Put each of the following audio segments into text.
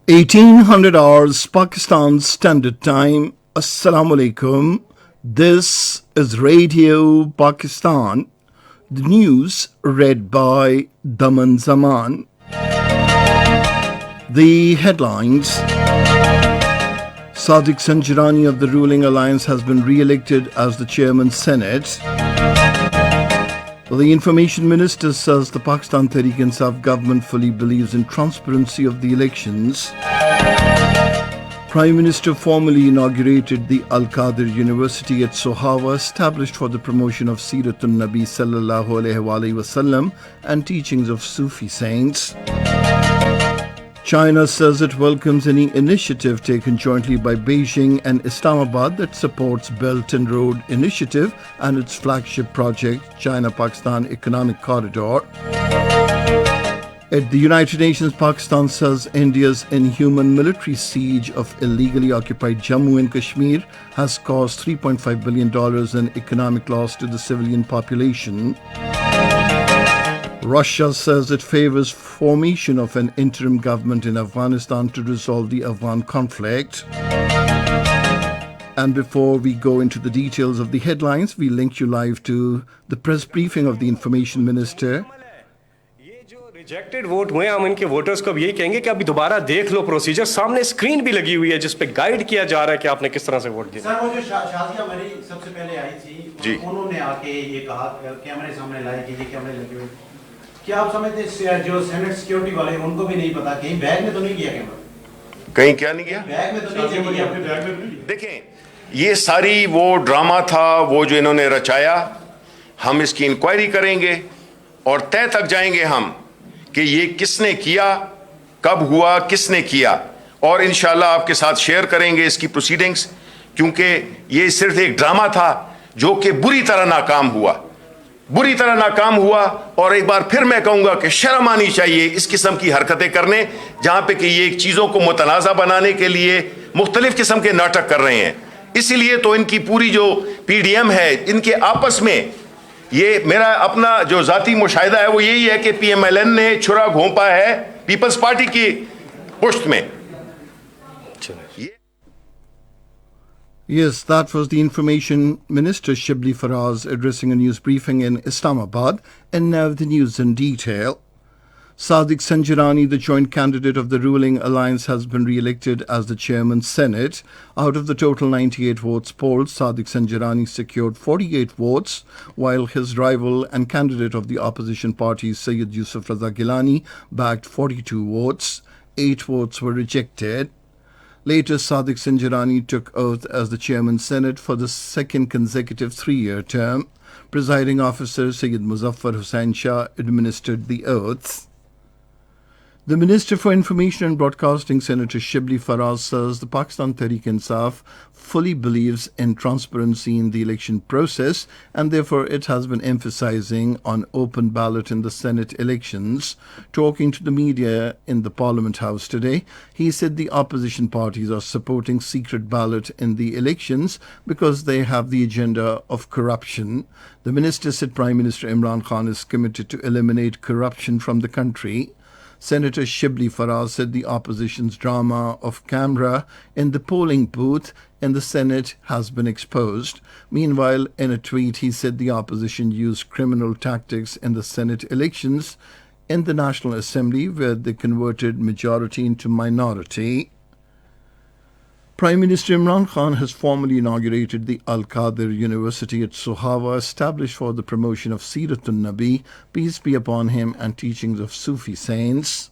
1800 hours Pakistan Standard Time. Assalamu alaikum. This is Radio Pakistan. The news read by Daman Zaman. The headlines. Sadiq Sanjirani of the ruling alliance has been re-elected as the chairman Senate. The information minister says the Pakistan Tehreek-e-Insaf government fully believes in transparency of the elections. Prime Minister formally inaugurated the Al-Qadir University at Sohawa, established for the promotion of Siratul Nabi sallallahu alaihi wasallam and teachings of Sufi saints. China says it welcomes any initiative taken jointly by Beijing and Islamabad that supports Belt and Road Initiative and its flagship project, China-Pakistan Economic Corridor. At the United Nations, Pakistan says India's inhuman military siege of illegally occupied Jammu and Kashmir has caused $3.5 billion in economic loss to the civilian population. Russia says it favors formation of an interim government in Afghanistan to resolve the Afghan conflict. And before we go into the details of the headlines, we link you live to the press briefing of the Information Minister. Rejected vote हुए हम इनके voters को अब यही कहेंगे कि अभी दोबारा देख लो प्रोसीजर सामने स्क्रीन भी लगी हुई है जिस पे गाइड किया जा रहा है कि आपने किस तरह से वोट दिया। सर वो जो शाजिया मरी सबसे पहले आई थी उन्होंने आके ये कहा कैमरे सामने लाए कि ये कैमरे लगे हुए, क्या आप समझते हैं जो सेनेट सिक्योरिटी वाले उनको भी नहीं पता कहीं बैग में तो नहीं किया कैमरा, कहीं क्या नहीं किया, बैग में तो नहीं किया। देखें ये सारी वो ड्रामा था वो जो इन्होंने रचाया, हम इसकी इंक्वायरी करेंगे और तय तक जाएंगे हम कि ये किसने किया, कब हुआ, किसने किया, और इंशाल्लाह आपके साथ शेयर करेंगे इसकी प्रोसीडिंग्स, क्योंकि ये सिर्फ एक ड्रामा था जो कि बुरी तरह नाकाम हुआ। और एक बार फिर मैं कहूंगा कि शर्म आनी चाहिए इस किस्म की हरकतें करने, जहां पे कि ये चीज़ों को मुतनाज़ा बनाने के लिए मुख्तलिफ किस्म के नाटक कर रहे हैं। इसीलिए तो इनकी पूरी जो PDM है, इनके आपस में ये मेरा अपना जो जाती मुशाहिदा है वो यही है कि PMLN ने छुरा घोंपा है पीपल्स पार्टी की पुश्त में। Yes, that was the Information Minister Shibli Faraz addressing a news briefing in Islamabad. And now the news in detail. Sadiq Sanjirani, the joint candidate of the ruling alliance, has been re-elected as the chairman Senate. Out of the total 98 votes polled, Sadiq Sanjirani secured 48 votes, while his rival and candidate of the opposition party, Sayyid Yusuf Raza Gilani, bagged 42 votes. 8 votes were rejected. Later, Sadiq Sanjirani took oath as the chairman Senate for the second consecutive 3-year term. Presiding officer Sayyid Muzaffar Hussain Shah administered the oaths. The Minister for Information and Broadcasting, Senator Shibli Faraz, says the Pakistan Tehreek-e-Insaf fully believes in transparency in the election process and therefore it has been emphasizing on open ballot in the Senate elections. Talking to the media in the Parliament House today, he said the opposition parties are supporting secret ballot in the elections because they have the agenda of corruption. The minister said Prime Minister Imran Khan is committed to eliminate corruption from the country. Senator Shibli Faraz said the opposition's drama of camera in the polling booth in the Senate has been exposed. Meanwhile, in a tweet, he said the opposition used criminal tactics in the Senate elections in the National Assembly, where they converted majority into minority. Prime Minister Imran Khan has formally inaugurated the Al-Qadir University at Sohawa, established for the promotion of Siratul Nabi, peace be upon him, and teachings of Sufi saints.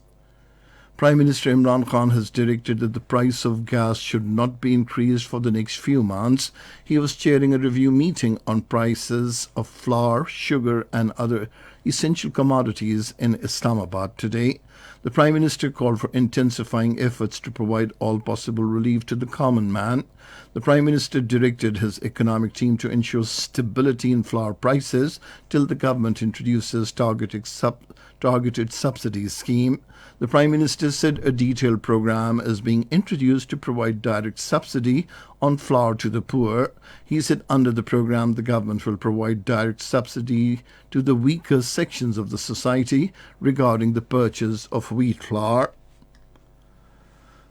Prime Minister Imran Khan has directed that the price of gas should not be increased for the next few months. He was chairing a review meeting on prices of flour, sugar and other essential commodities in Islamabad today. The Prime Minister called for intensifying efforts to provide all possible relief to the common man. The Prime Minister directed his economic team to ensure stability in flour prices till the government introduces targeted subsidy scheme. The Prime Minister said a detailed program is being introduced to provide direct subsidy on flour to the poor. He said under the program, the government will provide direct subsidy to the weaker sections of the society regarding the purchase of wheat flour.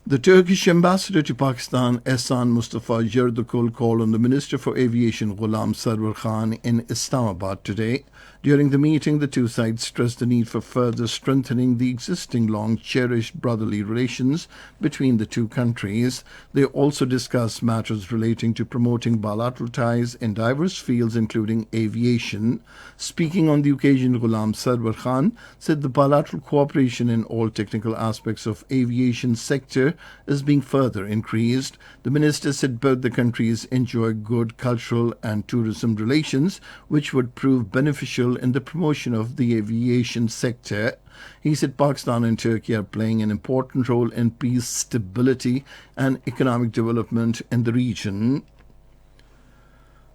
The Turkish ambassador to Pakistan, Ehsan Mustafa Yerdukul, called on the Minister for Aviation, Ghulam Sarwar Khan, in Islamabad today. During the meeting, the two sides stressed the need for further strengthening the existing long-cherished brotherly relations between the two countries. They also discussed matters relating to promoting bilateral ties in diverse fields, including aviation. Speaking on the occasion, Ghulam Sarwar Khan said the bilateral cooperation in all technical aspects of aviation sector is being further increased. The minister said both the countries enjoy good cultural and tourism relations, which would prove beneficial in the promotion of the aviation sector. He said Pakistan and Turkey are playing an important role in peace, stability, and economic development in the region.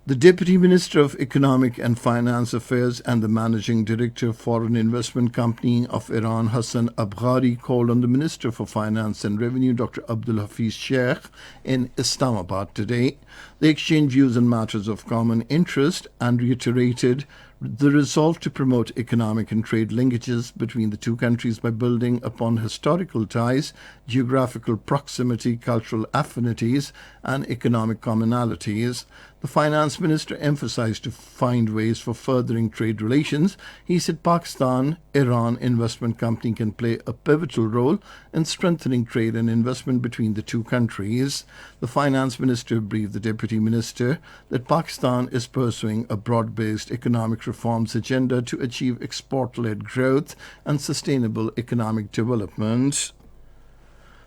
The Deputy Minister of Economic and Finance Affairs and the Managing Director of Foreign Investment Company of Iran, Hassan Abghari, called on the Minister for Finance and Revenue, Dr. Abdul Hafiz Sheikh, in Islamabad today. They exchanged views on matters of common interest and reiterated the resolve to promote economic and trade linkages between the two countries by building upon historical ties, geographical proximity, cultural affinities, and economic commonalities. The finance minister emphasized to find ways for furthering trade relations. He said Pakistan-Iran Investment Company can play a pivotal role in strengthening trade and investment between the two countries. The finance minister briefed the deputy minister that Pakistan is pursuing a broad-based economic reforms agenda to achieve export-led growth and sustainable economic development.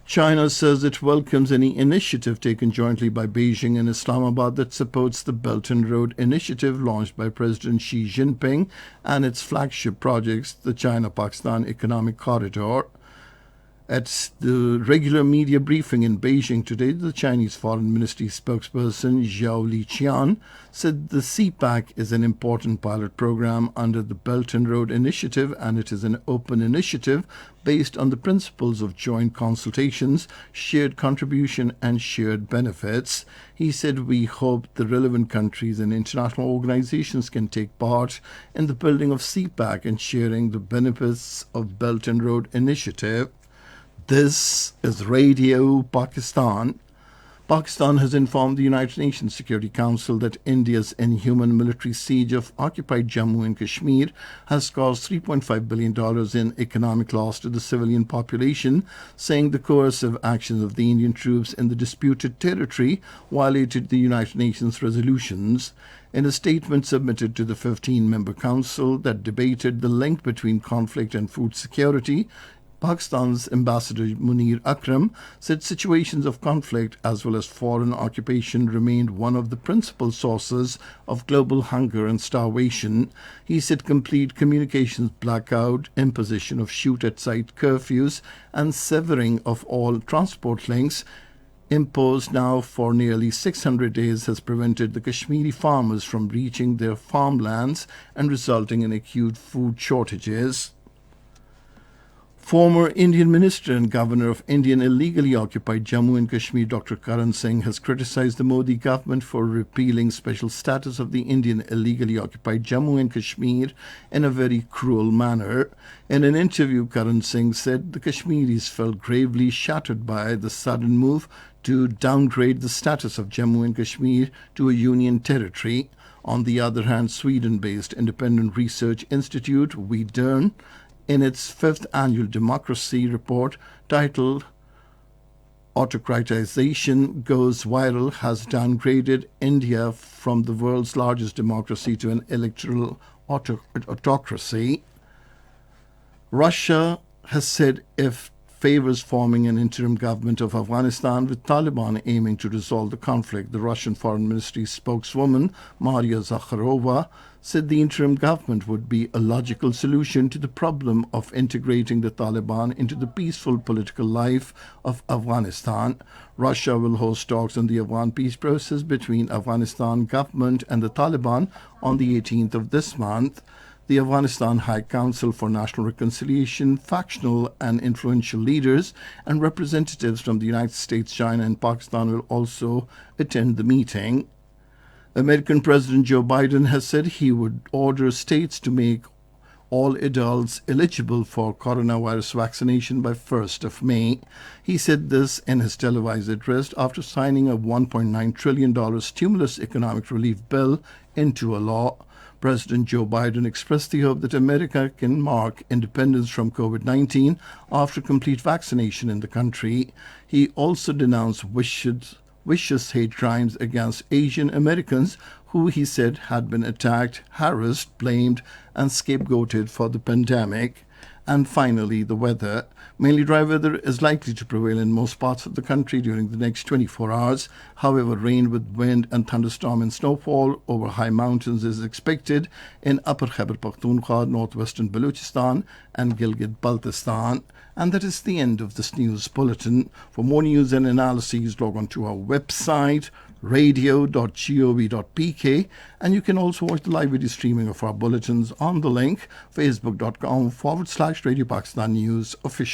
China says it welcomes any initiative taken jointly by Beijing and Islamabad that supports the Belt and Road Initiative launched by President Xi Jinping and its flagship projects, the China-Pakistan Economic Corridor. At the regular media briefing in Beijing today, the Chinese Foreign Ministry spokesperson Zhao Liqian said the CPAC is an important pilot program under the Belt and Road Initiative, and it is an open initiative based on the principles of joint consultations, shared contribution, and shared benefits. He said, "We hope the relevant countries and international organizations can take part in the building of CPAC and sharing the benefits of Belt and Road Initiative." This is Radio Pakistan. Pakistan has informed the United Nations Security Council that India's inhuman military siege of occupied Jammu and Kashmir has caused $3.5 billion in economic loss to the civilian population, saying the coercive actions of the Indian troops in the disputed territory violated the United Nations resolutions. In a statement submitted to the 15-member council that debated the link between conflict and food security, Pakistan's ambassador Munir Akram said situations of conflict as well as foreign occupation remained one of the principal sources of global hunger and starvation. He said complete communications blackout, imposition of shoot-at-sight curfews, and severing of all transport links imposed now for nearly 600 days has prevented the Kashmiri farmers from reaching their farmlands and resulting in acute food shortages. Former Indian Minister and Governor of Indian illegally occupied Jammu and Kashmir, Dr. Karan Singh, has criticized the Modi government for repealing special status of the Indian illegally occupied Jammu and Kashmir in a very cruel manner. In an interview, Karan Singh said the Kashmiris felt gravely shattered by the sudden move to downgrade the status of Jammu and Kashmir to a union territory. On the other hand, Sweden-based independent research institute Widern, in its fifth annual democracy report titled Autocratization Goes Viral, has downgraded India from the world's largest democracy to an electoral autocracy. Russia has said it favors forming an interim government of Afghanistan with Taliban aiming to resolve the conflict. The Russian Foreign Ministry spokeswoman Maria Zakharova said the interim government would be a logical solution to the problem of integrating the Taliban into the peaceful political life of Afghanistan. Russia will host talks on the Afghan peace process between Afghanistan government and the Taliban on the 18th of this month. The Afghanistan High Council for National Reconciliation, factional and influential leaders, and representatives from the United States, China, and Pakistan will also attend the meeting. American President Joe Biden has said he would order states to make all adults eligible for coronavirus vaccination by 1st of May. He said this in his televised address after signing a $1.9 trillion stimulus economic relief bill into a law. President Joe Biden expressed the hope that America can mark independence from COVID-19 after complete vaccination in the country. He also denounced vicious hate crimes against Asian Americans who he said had been attacked, harassed, blamed, and scapegoated for the pandemic. And finally, the weather. Mainly dry weather is likely to prevail in most parts of the country during the next 24 hours. However, rain with wind and thunderstorm and snowfall over high mountains is expected in Upper Khyber Pakhtunkhwa, northwestern Balochistan, and Gilgit-Baltistan. And that is the end of this news bulletin. For more news and analyses, log on to our website, radio.gov.pk, and you can also watch the live video streaming of our bulletins on the link facebook.com/Radio Pakistan News Official.